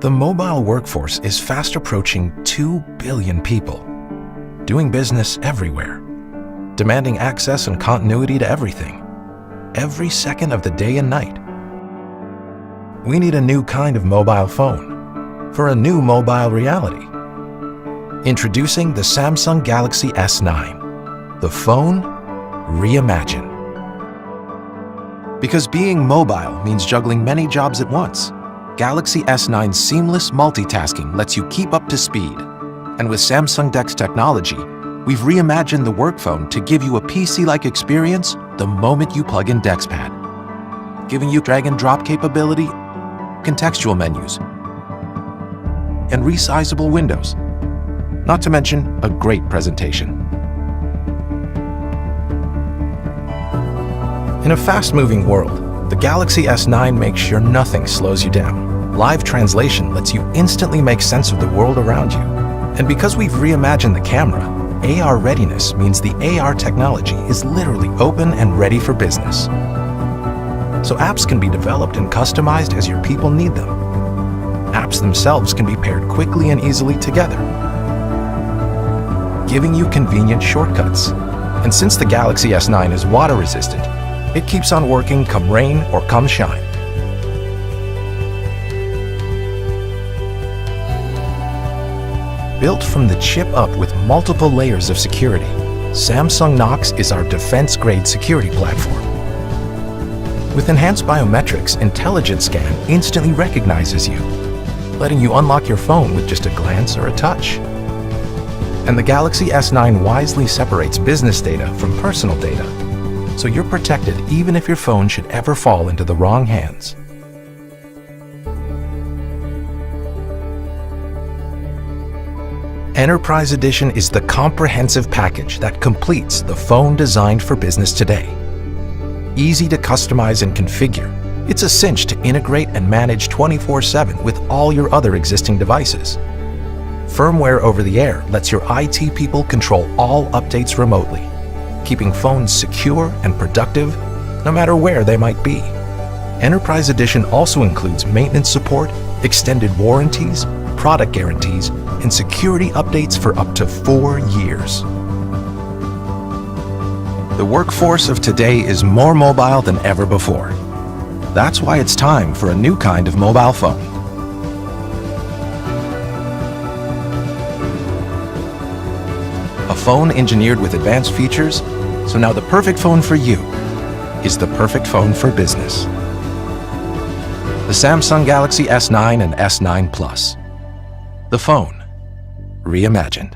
The mobile workforce is fast approaching 2 billion people, doing business everywhere, demanding access and continuity to everything, every second of the day and night. We need a new kind of mobile phone for a new mobile reality. Introducing the Samsung Galaxy S9, the phone Reimagined. Because being mobile means juggling many jobs at once, Galaxy S9's seamless multitasking lets you keep up to speed. And with Samsung DeX technology, we've reimagined the work phone to give you a PC-like experience the moment you plug in DeXpad, giving you drag and drop capability, contextual menus, and resizable windows, not to mention a great presentation. In a fast-moving world, the Galaxy S9 makes sure nothing slows you down. Live translation lets you instantly make sense of the world around you. And because we've reimagined the camera, AR readiness means the AR technology is literally open and ready for business. So apps can be developed and customized as your people need them. Apps themselves can be paired quickly and easily together, giving you convenient shortcuts. And since the Galaxy S9 is water resistant, it keeps on working come rain or come shine. Built from the chip up with multiple layers of security, Samsung Knox is our defense-grade security platform. With enhanced biometrics, Intelligent Scan instantly recognizes you, letting you unlock your phone with just a glance or a touch. And the Galaxy S9 wisely separates business data from personal data, so you're protected even if your phone should ever fall into the wrong hands. Enterprise Edition is the comprehensive package that completes the phone designed for business today. Easy to customize and configure, it's a cinch to integrate and manage 24/7 with all your other existing devices. Firmware over the air lets your IT people control all updates remotely, keeping phones secure and productive no matter where they might be. Enterprise Edition also includes maintenance support, extended warranties, product guarantees, and security updates for up to 4 years. The workforce of today is more mobile than ever before. That's why it's time for a new kind of mobile phone. A phone engineered with advanced features, so now the perfect phone for you is the perfect phone for business. The Samsung Galaxy S9 and S9 Plus. The phone Reimagined.